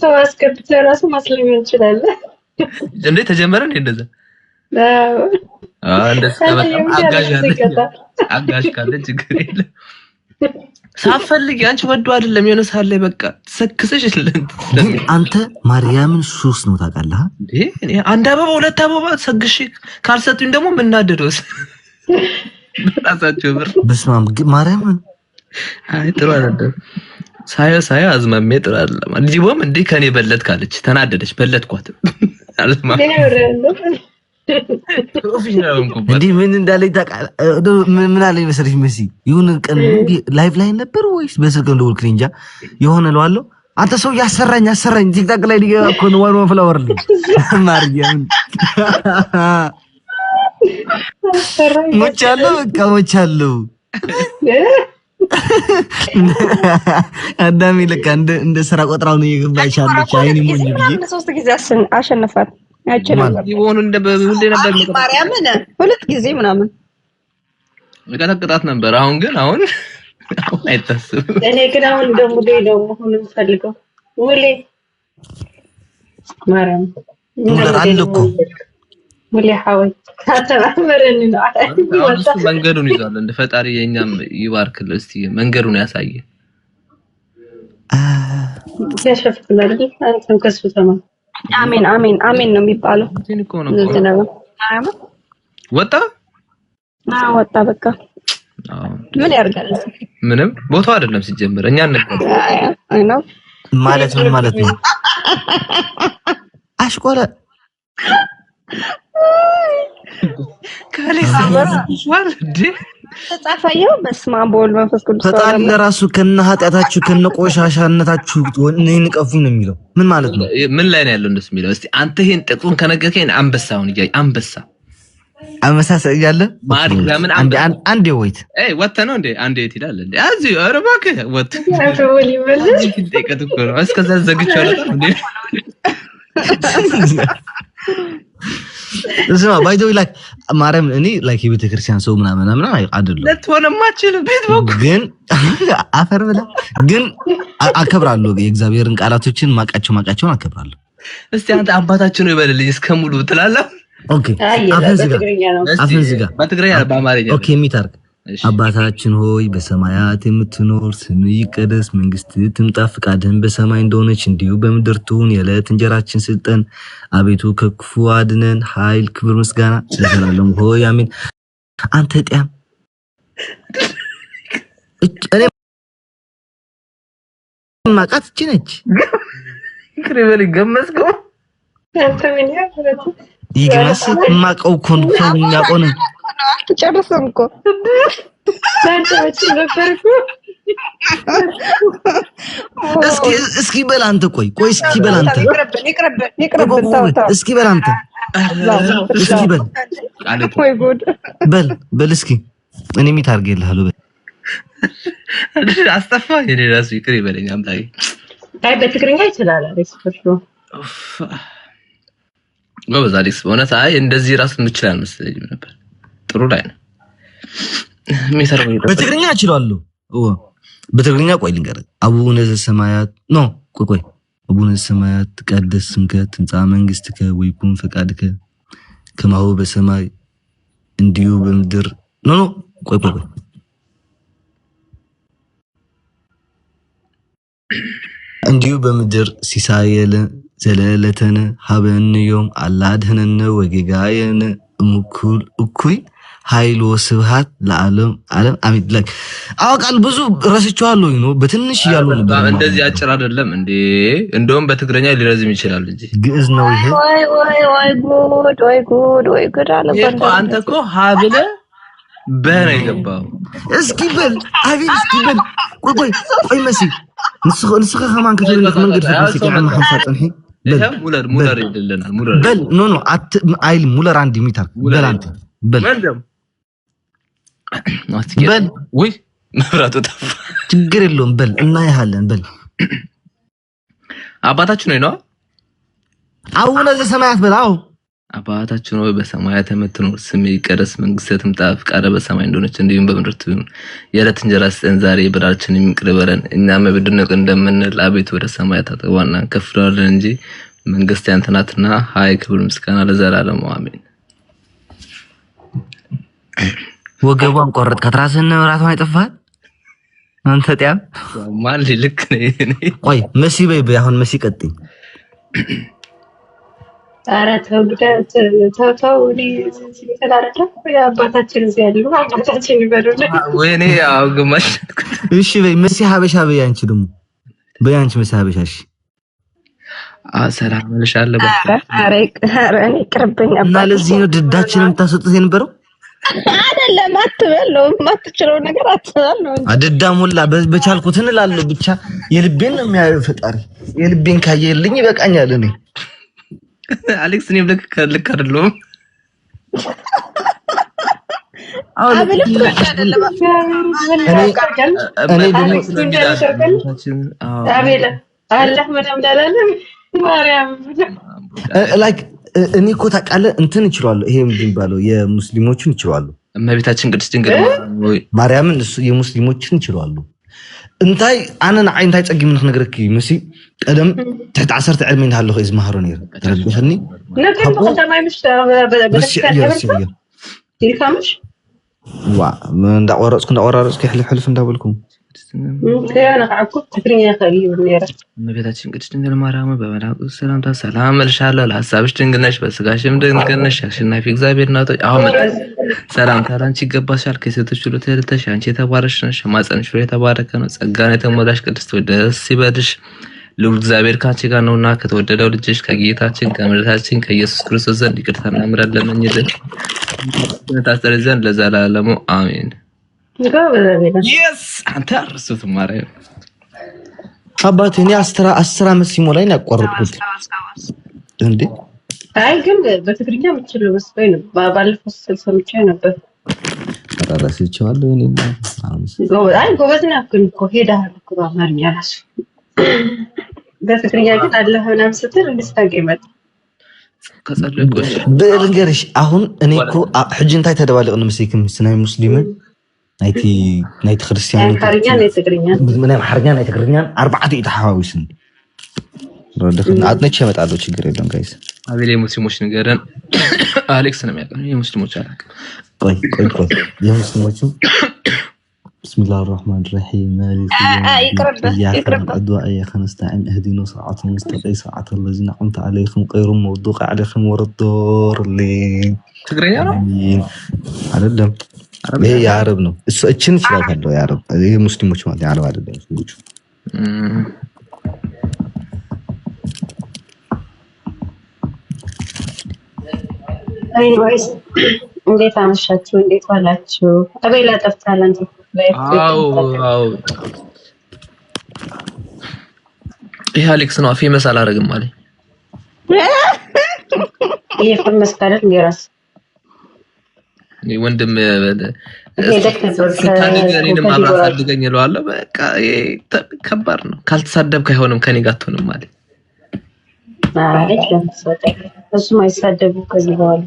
ሰው አስገብተህ ራሱ ማስለኝ እንችላለን እንዴ ተጀመረ እንዴ እንደዛ እንደዛ አጋዥ ካለ ችግር የለም ሳፈልግ አንቺ ወዶ አይደለም የሆነ ሳለ በቃ ተሰክሰሽ አንተ ማርያምን ሱስ ነው ታውቃለህ እንዴ አንድ አበባ ሁለት አበባ ሰግሽ ካልሰጡኝ ደግሞ ምናደደውስ ራሳቸው ብር በስማም ማርያምን አይ ጥሩ አይደለም ሳያ አዝማሜ ጥሩ አይደለም ልጅቦም እንዴ ከኔ በለት ካለች ተናደደች በለትኳት አልማ እንዴ ምን እንዳለ ታውቃለህ ምን አለ መሰለሽ መሲ ይሁን ቀን ላይቭ ላይ ነበር ወይስ በስልክ እንደወልክ እንጃ የሆነ ለዋለው አንተ ሰው ያሰራኝ ቲክታክ ላይ ሊገባ እኮ ነው ዋን ፍላወር ላይ ማርያም ሞቻለሁ አዳሚ ለካ እንደ ስራ ቆጥራው ነው የገባቻለች አይኔ ሞኝ ብዬ 3 ጊዜ አሸነፋት ያችላል ይሆን እንደ ሁሌ ነበር ማርያምን 2 ጊዜ ምናምን ለቀጣጣት ነበር አሁን አይታሰብ እኔ ግን አሁን ደግሞ መሆኑን ፈልገው ሙሌ ማርያም አለኩ ሙሌ ሐወይ ታተራመረን ነው መንገዱን ይዟል እንደ ፈጣሪ የኛም ይባርክል እስቲ መንገዱን ያሳየ ያሸፍክላል አንተም ከሱ ተማ አሜን ነው የሚባለው ወጣ በቃ ምን ያርጋል ምንም ቦታው አይደለም ሲጀምር እኛ እንነበር ማለት ምን ማለት ነው አሽቆለ ካሊስ ወር ተጻፈየው በስመ አብ ወወልድ ወመንፈስ ቅዱስ ፈጣሪ ለራሱ ከነ ኃጢያታችሁ ከነ ቆሻሻነታችሁ እኔን ቀፉኝ ነው የሚለው ምን ማለት ነው ምን ላይ ነው ያለው እንደሱ የሚለው እስቲ አንተ ይሄን ጥቁን ከነገርከኝ አንበሳውን ይያይ አንበሳ አመሳሰያለ ማርያምን አንዴ ወይት ወጣ ነው እንዴ አንዴ ይላል እንዴ አዚ አረባከ ወጣ አፈወል ይመለስ ደቀጥኩ ነው እስከዛ ዘግቻው ነው እንዴ እዛ ባይዶ ላይክ ማርያም እኔ ላይክ የቤተ ክርስቲያን ሰው ምናምን አይደለም ለተሆነማችል ቤት ቦክ ግን አፈር ብላ ግን አከብራለሁ የእግዚአብሔርን ቃላቶችን ማቃቸውን አከብራለሁ እስቲ አንተ አባታችን ነው ይበልልኝ እስከሙሉ ትላለህ ኦኬ አፈንዝጋ በትግረኛ በአማርኛ ኦኬ ሚታርክ አባታችን ሆይ በሰማያት የምትኖር ስምህ ይቀደስ መንግስትህ ትምጣ ፈቃድህም በሰማይ እንደሆነች እንዲሁ በምድር ትሁን የዕለት እንጀራችንን ስጠን አቤቱ ከክፉ አድነን ኃይል ክብር ምስጋና ለዘላለም ሆይ አሜን አንተ ጤም እኔ ማቃት ነች ክሬቨል ገመስከው አንተ ምን ያፈረቱ ይገመስ ማቀው ኮንፈርም ያቆነ ጨርሰም እኮ ታንተች ነበርኩ እስኪ በል አንተ ቆይ እስኪ በል አንተ ይቅርብን ታውታ እስኪ በል አንተ እስኪ በል ወይ ጉድ በል እስኪ እኔ ሚታርገልሃለሁ አስተፋ የራሱ ይቅር ይበለኝ አምላኬ አይ በትግርኛ ይችላል አሪስፈሽሮ ጎበዝ አዲስ በእውነት አይ እንደዚህ ራስ እንችላለን መስለኝ ነበር ጥሩ ላይ ነው በትግርኛ እችላለሁ በትግርኛ ቆይ ልንገር አቡነ ዘሰማያት ኖ ቆይ አቡነ ዘሰማያት ተቀደስ ስምከ ትምጻእ መንግስትከ ወይኩን ፈቃድከ ከማሁ በሰማይ እንዲሁ በምድር ኖ ቆይ እንዲሁ በምድር ሲሳየለ ዘለለተነ ሀበንዮም አላድህነነ ወጌጋየነ እሙኩል እኩይ ኃይል ወስብሃት ለዓለም አሜን ለክ አውቃል ብዙ ረስቻለሁ ነው በትንሽ ያሉ ነበር እንደዚህ አጭር አይደለም እንዴ እንደውም በትግረኛ ሊረዝም ይችላል እንጂ ግዕዝ ነው ይሄ ወይ ጉድ አለበት አንተ እኮ ሀብለ በረ ይገባው እስኪ በል አቤት እስኪ በል ቆይ መሲ ንስኸ ከማን ከተልክ መንገድ ፈትሲ ከማን ሐሳጥንሂ ሙለር ይደለናል ሙለር በል ኖ አይል ሙለር አንድ ሚታር በል አንተ በል በል ወይ መብራቱ ጠፋ ችግር የለውም በል እናያለን በል አባታችን ነው አቡነ ዘሰማያት በል አባታችን ሆይ በሰማያት የምትኖር ስምህ ይቀደስ መንግስትህ ትምጣ ፈቃድህ በሰማይ እንደሆነች እንዲሁም በምድር ትሁን የዕለት እንጀራችንን ስጠን ዛሬ በደላችንን ይቅር በለን እኛም የበደልነውን እንደምንል አቤቱ ወደ ሰማያት አታግባን ከፍለን እንጂ መንግስት ያንተ ናትና ኃይል ክብር ምስጋና ለዘላለሙ አሜን። ወገቧን ቆረጥ ከትራስን ራሷን አይጠፋት አንተ ጤም ማን ልክ ነኝ ቆይ መሲ በይ አሁን መሲ ቀጥይ ኧረ ተው ሲተላረዳ አባታችን እዚህ ያሉ አባታችን ይበሉልኝ ወይኔ ያው ግማሽ እሺ በይ መሲ ሀበሻ በይ አንቺ ደግሞ በይ አንቺ መሲ ሀበሻ እሺ ሰላም ልሻለ ኧረ እኔ ቅርብኝ እና ለዚህ ነው ድዳችንን የምታስወጡት የነበረው አይደለም አትበለው የማትችለው ነገር አትበል ነው እንጂ አደዳም ሁላ በቻልኩት እንላለሁ ብቻ የልቤን ነው የሚያየው ፈጣሪ የልቤን ካየልኝ ይበቃኛል እኔ አሌክስ እኔም ልክ አይደለም አብልም አይደለም እኔ ደግሞ አቤላ አላህ ምንም ዳላለ ማርያም ላይክ እኔ እኮ ታውቃለህ እንትን እችላለሁ ይሄ የሚባለው የሙስሊሞችን እችላለሁ እመቤታችን ቅድስት ድንግል ማርያምን የሙስሊሞችን እችላለሁ እንታይ አነን እንታይ ፀጊም ንክነግረክ መሲ ቀደም ትሕቲ 10 ዕድሜ እንዳለኹ እዩ ዝመሃሮ ነይሩ ተረድእኒ ነከም ከተማይ ምሽ በደስካምሽ ዋ እንዳቆራረፅኩ ሕልፍ እንዳበልኩም كيانا عكوب تكريني خليه بالنيرة እመቤታችን ቅድስት ድንግል ማርያም በመላእክቱ ሰላምታ ሰላም እልሻለሁ ለሐሳብሽ ድንግል ነሽ በሥጋሽም ድንግል ነሽ አሸናፊ እግዚአብሔር እናት አሁን ሰላምታ ላንቺ ይገባሻል ከሴቶች ሁሉ ተለይተሽ አንቺ የተባረክሽ ነሽ ማኅፀንሽ ፍሬ የተባረከ ነው ጸጋን የተሞላሽ ቅድስት ሆይ ደስ ይበልሽ ልዑል እግዚአብሔር ካንቺ ጋር ነውና ከተወደደው ልጅሽ ከጌታችን ከመድኃኒታችን ከኢየሱስ ክርስቶስ ዘንድ ይቅርታና ምሕረት ለምኝልን ታስተሪ ዘንድ ለዘላለሙ አሜን። Yes, አንተ አርሱት ማርያም አባቴ እኔ 10 ዓመት ሲሞላኝ ያቋረጥኩት እንዴ አይ ግን በትግርኛ ምትችለው መስሎኝ ነው ባለፈው ሰምቼ ነበር አራራስቻለሁ እኔ አይ ጎበዝና እኮ ሄዳል እኮ በአማርኛ ራሱ በትግርኛ ግን አላህ ምናምን ስትል እንድስታገመጥ ከጸለይኩሽ በልንገርሽ አሁን እኔ እኮ ሕጂ እንታይ ተደባለቅን መስይክም ስናይ ሙስሊምን ናይቲ ክርስቲያን ካርኛ ናይ ትግርኛ ምንም ሓርኛ ናይ ትግርኛ 4 ተሓዋዊስን ረደፍና አጥነች ያመጣለው ችግር የለም ጋይስ አቤሌ ሙስሊሞች ንገረን አሌክስ ነው የሚያቀርበው የሙስሊሞች አላቅ ቆይ የሙስሊሞችም بسم الله الرحمن الرحيم مالك يوم الدين إياك نستعين اهدنا صراط المستقيم صراط الذين أنعمت عليهم غير المغضوب عليهم ولا الضالين ትግርኛ ነው አይደለም ይሄ የአረብ ነው እሱ እቺን ይችላል የአረብ ይሄ ሙስሊሞች ማለት የአረብ አይደለም ሙስሊሞች አይዋይስ እንዴት አመሻችሁ እንዴት ዋላችሁ አቤላ ጠፍታል አንተ አው ይሄ አሌክስ ነው ፌመስ አላረግም ማለት ይሄ ፌመስ ካለ እንደራስ ወንድም ታዲገሪን ማብራት አድገኝ ይለዋል በቃ ከባድ ነው ካልተሳደብክ አይሆንም ከኔ ጋር አትሆንም ማለት አይደለም እሱ ማይሳደቡ ከዚህ በኋላ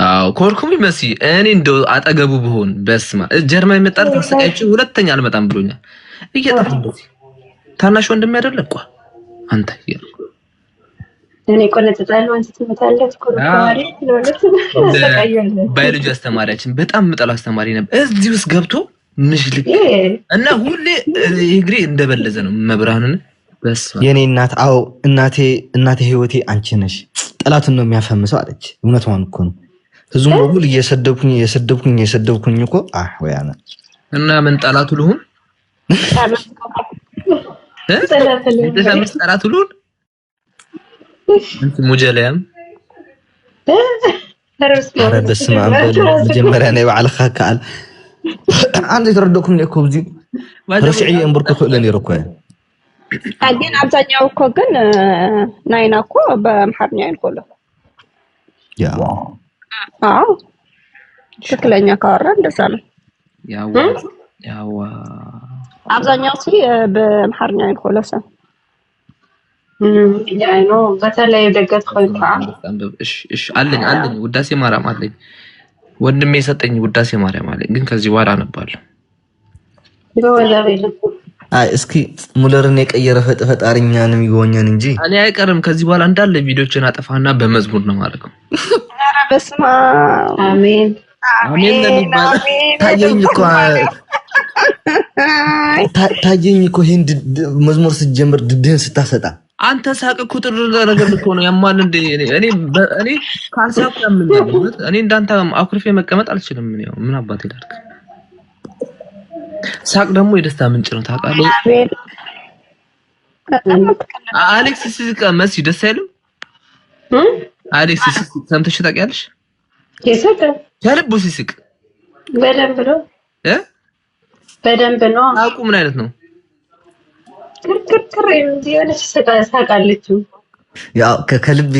አው ኮርኩም ይመሲ እኔ እንደው አጠገቡ ብሆን በስማ ጀርመን የመጣል ተሰቃይቼ ሁለተኛ አልመጣም ብሎኛል እየጠፋ እንደዚህ ታናሽ ወንድም ያደረቀ አንተ ይያል እኔ ቆነጥጣለሁ አንተ ትመጣለህ ኮርኩማሪ ለወለት ባዮሎጂ አስተማሪያችን በጣም መጣላ አስተማሪ ነበር እዚህ ውስጥ ገብቶ ምሽልክ እና ሁሌ እግሬ እንደበለዘ ነው መብራንን በስማ የኔ እናት አው እናቴ ህይወቴ አንቺ ነሽ ጠላትን ነው የሚያፈምሰው አለች እውነቷን እኮ ነው ህዝቡ ሁሉ እየሰደብኩኝ እኮ ወያና እና ምን ጠላቱ ልሁን ጠላቱ ልሁን انت مجليام ኧረ በስመ አብ መጀመሪያ ነው ባልኻ ካል አንዴ ተረዶኩም ነው እኮ ብዙ ረሽዒ እንብርኩ ለኔ ረኮ አዲን አብዛኛው እኮ ግን ናይና እኮ በመሐርኛ ይልቆለ ያ አዎ ትክክለኛ ካወራ እንደዛ ነው ያው አብዛኛው በመሐርኛ ይልቆለ ሰው ያ ነው በተለይ ደገት ኮይንካ እሺ አለኝ ውዳሴ ማርያም አለኝ ወንድሜ የሰጠኝ ውዳሴ ማርያም አለኝ ግን ከዚህ በኋላ አነባለሁ እስኪ ሙለርን የቀየረ ፈጣሪኛንም ይጎኛን እንጂ እኔ አይቀርም ከዚህ በኋላ እንዳለ ቪዲዮችን አጠፋና በመዝሙር ነው ማለት ነው ኧረ በስመ አብ አሜን ታየኝ እኮ ይሄን መዝሙር ስትጀምር ድድህን ስታሰጣ አንተ ሳቅ ቁጥር ነገር እኮ ነው ያማል እንደ እኔ ካልሳቅ ያምኛል እኔ እንዳንተ አኩርፌ መቀመጥ አልችልም ምን አባቴ ላድርግ ሳቅ ደግሞ የደስታ ምንጭ ነው ታውቃለህ አሌክስ ሲስቅ መሲ ደስ አይልም አሌክስ ሲስቅ ሰምተሽ ታውቂያለሽ ይስቅ ከልቡ ሲስቅ በደንብ ነው በደንብ ነው አቁ ምን አይነት ነው ክርክር እንዲሆነች ሳቃለች ያው ከልብ